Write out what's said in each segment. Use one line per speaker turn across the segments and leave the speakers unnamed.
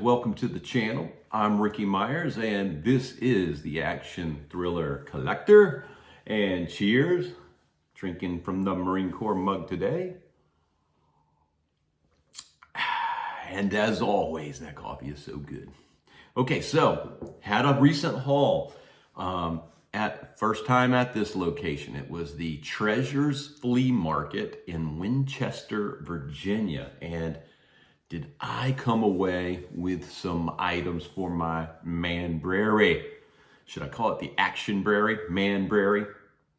welcome to the channel. I'm Ricky Myers and this is the Action Thriller Collector. And cheers, drinking from the Marine Corps mug today. And as always, that coffee is so good. Okay, so had a recent haul first time at this location. It was the Treasures Flea Market in Winchester, Virginia. And did I come away with some items for my man-brary? Should I call it the action-brary, man-brary,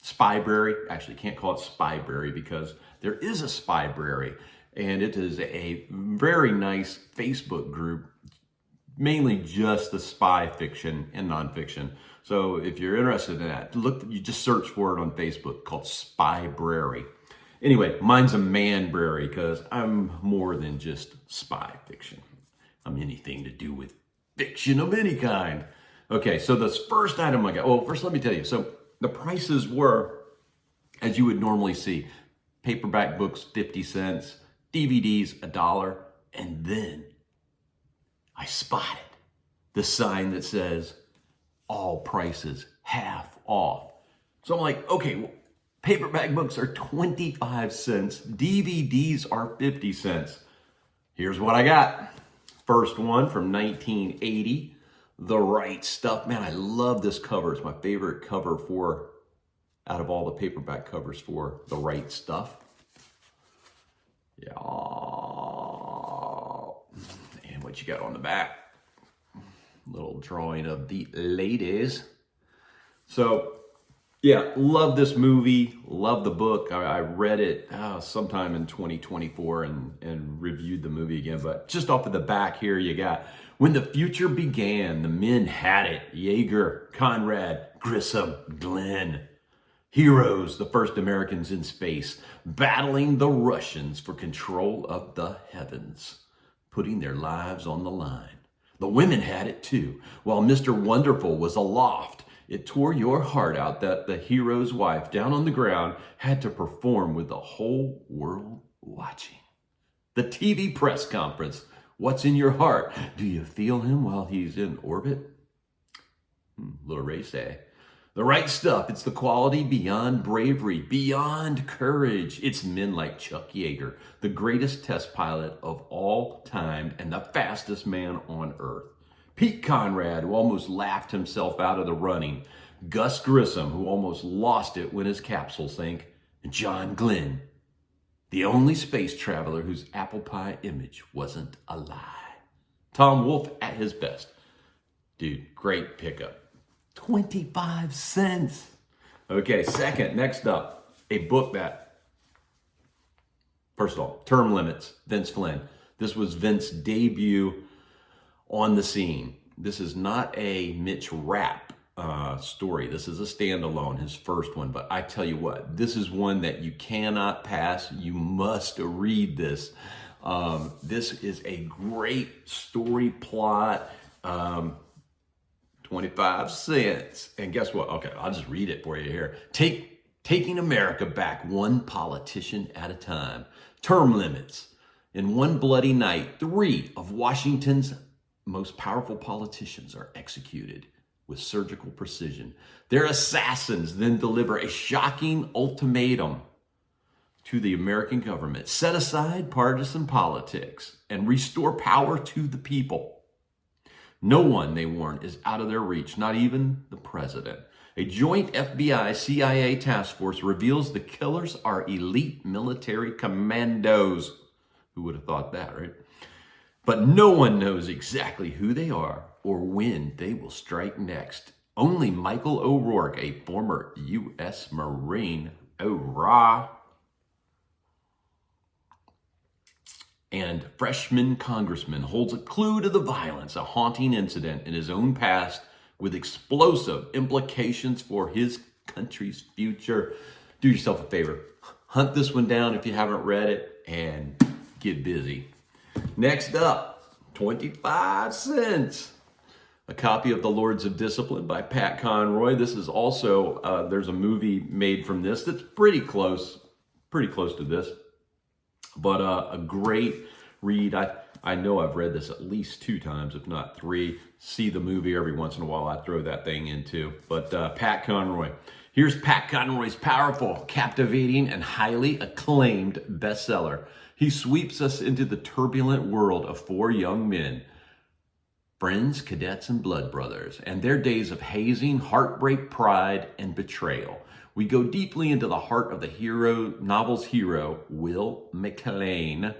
spy-brary? Actually, can't call it spy-brary because there is a spy-brary. And it is a very nice Facebook group, mainly just the spy fiction and nonfiction. So if you're interested in that, you just search for it on Facebook called Spy-brary. Anyway, mine's a man-brary because I'm more than just spy fiction. I'm anything to do with fiction of any kind. Okay, so this first item I got, well, first let me tell you. So the prices were, as you would normally see, paperback books, 50 cents, DVDs, $1, and then I spotted the sign that says, all prices half off. So I'm like, okay, well, paperback books are 25 cents. DVDs are 50 cents. Here's what I got. First one from 1980, The Right Stuff. Man, I love this cover. It's my favorite cover out of all the paperback covers for The Right Stuff. Yeah. And what you got on the back? Little drawing of the ladies. So, yeah, love this movie, love the book. I read it sometime in 2024 and reviewed the movie again. But just off of the back here, you got, when the future began, the men had it. Yeager, Conrad, Grissom, Glenn. Heroes, the first Americans in space, battling the Russians for control of the heavens, putting their lives on the line. The women had it too. While Mr. Wonderful was aloft, it tore your heart out that the hero's wife down on the ground had to perform with the whole world watching. The TV press conference. What's in your heart? Do you feel him while he's in orbit? Little race, eh? The Right Stuff. It's the quality beyond bravery, beyond courage. It's men like Chuck Yeager, the greatest test pilot of all time and the fastest man on earth. Pete Conrad, who almost laughed himself out of the running. Gus Grissom, who almost lost it when his capsule sank. And John Glenn, the only space traveler whose apple pie image wasn't a lie. Tom Wolfe at his best. Dude, great pickup. 25 cents. Okay, next up, a book that, first of all, Term Limits, Vince Flynn. This was Vince's debut on the scene. This is not a Mitch Rapp story. This is a standalone, his first one. But I tell you what, this is one that you cannot pass. You must read this. This is a great story plot. 25 cents. And guess what? Okay, I'll just read it for you here. Taking America back one politician at a time. Term limits. In one bloody night, 3 of Washington's most powerful politicians are executed with surgical precision. Their assassins then deliver a shocking ultimatum to the American government. Set aside partisan politics and restore power to the people. No one, they warn, is out of their reach, not even the president. A joint FBI-CIA task force reveals the killers are elite military commandos. Who would have thought that, right? But no one knows exactly who they are or when they will strike next. Only Michael O'Rourke, a former U.S. Marine, and freshman congressman holds a clue to the violence, a haunting incident in his own past with explosive implications for his country's future. Do yourself a favor. Hunt this one down if you haven't read it and get busy. Next up, 25 cents. A copy of The Lords of Discipline by Pat Conroy. This is also, there's a movie made from this that's pretty close to this. But a great read. I I know I've read this at least 2 times, if not 3. See the movie every once in a while. I throw that thing in too. But Pat Conroy. Here's Pat Conroy's powerful, captivating, and highly acclaimed bestseller. He sweeps us into the turbulent world of 4 young men, friends, cadets, and blood brothers, and their days of hazing, heartbreak, pride, and betrayal. We go deeply into the heart of the novel's hero, Will McLean,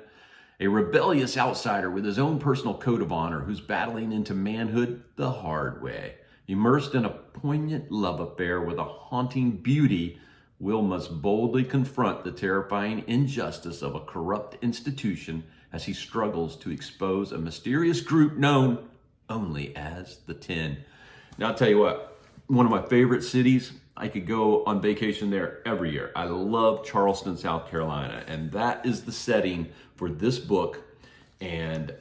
a rebellious outsider with his own personal code of honor who's battling into manhood the hard way. Immersed in a poignant love affair with a haunting beauty, Will must boldly confront the terrifying injustice of a corrupt institution as he struggles to expose a mysterious group known only as the 10. Now, I'll tell you what, one of my favorite cities, I could go on vacation there every year. I love Charleston, South Carolina, and that is the setting for this book. And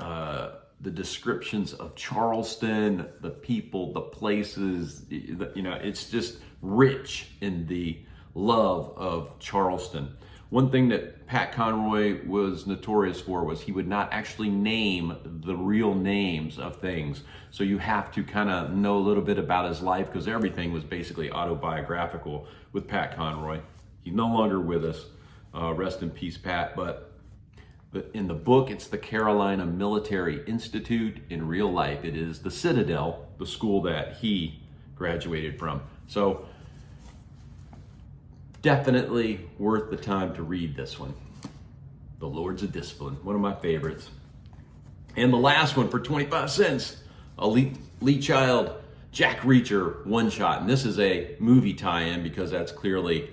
the descriptions of Charleston, the people, the places, it's just rich in the love of Charleston. One thing that Pat Conroy was notorious for was he would not actually name the real names of things. So you have to kind of know a little bit about his life because everything was basically autobiographical with Pat Conroy. He's no longer with us. Rest in peace, Pat. But in the book, it's the Carolina Military Institute. In real life, it is the Citadel, the school that he graduated from. So definitely worth the time to read this one. The Lords of Discipline, one of my favorites. And the last one for 25 cents, a Lee Child, Jack Reacher one-shot. And this is a movie tie-in because that's clearly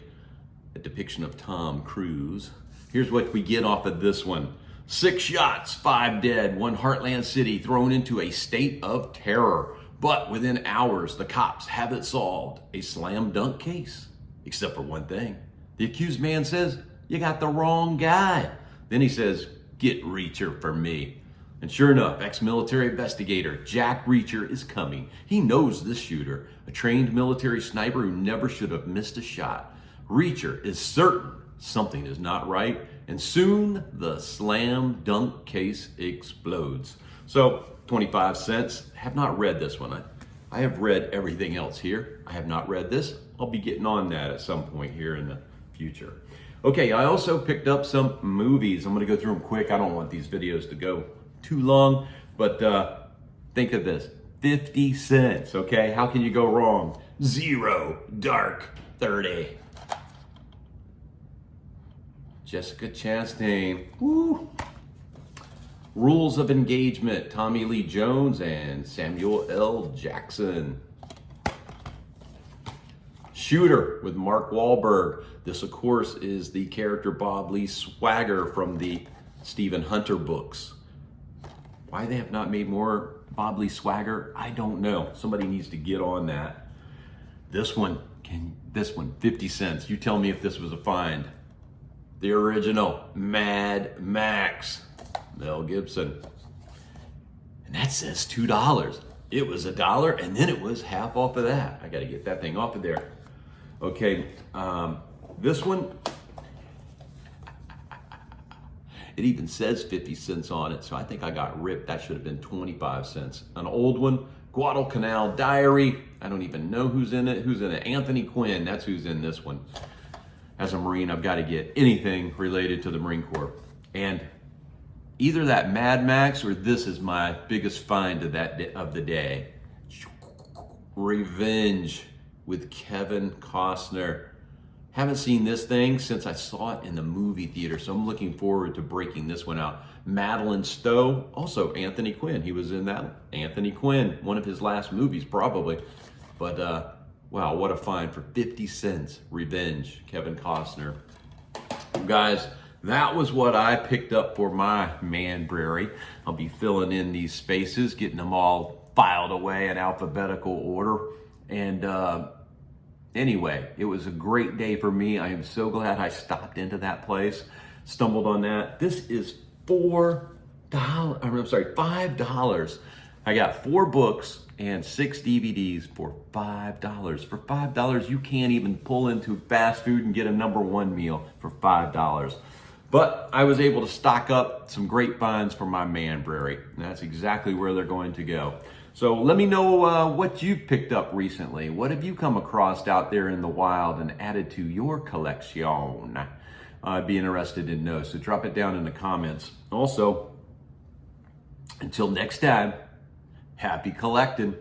a depiction of Tom Cruise. Here's what we get off of this one. 6 shots, 5 dead, one Heartland city thrown into a state of terror. But within hours, the cops have it solved. A slam dunk case. Except for one thing. The accused man says, "You got the wrong guy." Then he says, "Get Reacher for me." And sure enough, ex-military investigator Jack Reacher is coming. He knows this shooter, a trained military sniper who never should have missed a shot. Reacher is certain something is not right, and soon the slam dunk case explodes. So, 25 cents. Have not read this one. I have read everything else here. I have not read this. I'll be getting on that at some point here in the future. Okay, I also picked up some movies. I'm gonna go through them quick. I don't want these videos to go too long, but think of this, 50 cents, okay? How can you go wrong? Zero Dark 30. Jessica Chastain. Woo. Rules of Engagement, Tommy Lee Jones and Samuel L. Jackson. Shooter with Mark Wahlberg. This, of course, is the character Bob Lee Swagger from the Stephen Hunter books. Why they have not made more Bob Lee Swagger, I don't know. Somebody needs to get on that. This one, 50 cents. You tell me if this was a find. The original Mad Max, Mel Gibson. And that says $2. It was $1 and then it was half off of that. I gotta get that thing off of there. Okay, this one, it even says 50 cents on it, so I think I got ripped. That should have been 25 cents. An old one, Guadalcanal Diary. I don't even know who's in it. Who's in it? Anthony Quinn, that's who's in this one. As a Marine, I've got to get anything related to the Marine Corps. And either that Mad Max or this is my biggest find of the day. Revenge with Kevin Costner. Haven't seen this thing since I saw it in the movie theater, so I'm looking forward to breaking this one out. Madeline Stowe, also Anthony Quinn. He was in that. Anthony Quinn, one of his last movies probably. But wow, what a find for 50 cents. Revenge, Kevin Costner. Guys, that was what I picked up for my manbrary. I'll be filling in these spaces, getting them all filed away in alphabetical order. And anyway, it was a great day for me. I am so glad I stopped into that place, stumbled on that. This is $5. I got 4 books and 6 DVDs for $5. For $5, you can't even pull into fast food and get a #1 meal for $5. But I was able to stock up some great finds for my manbrary. And that's exactly where they're going to go. So let me know what you've picked up recently. What have you come across out there in the wild and added to your collection? I'd be interested to know. So drop it down in the comments. Also, until next time, happy collecting.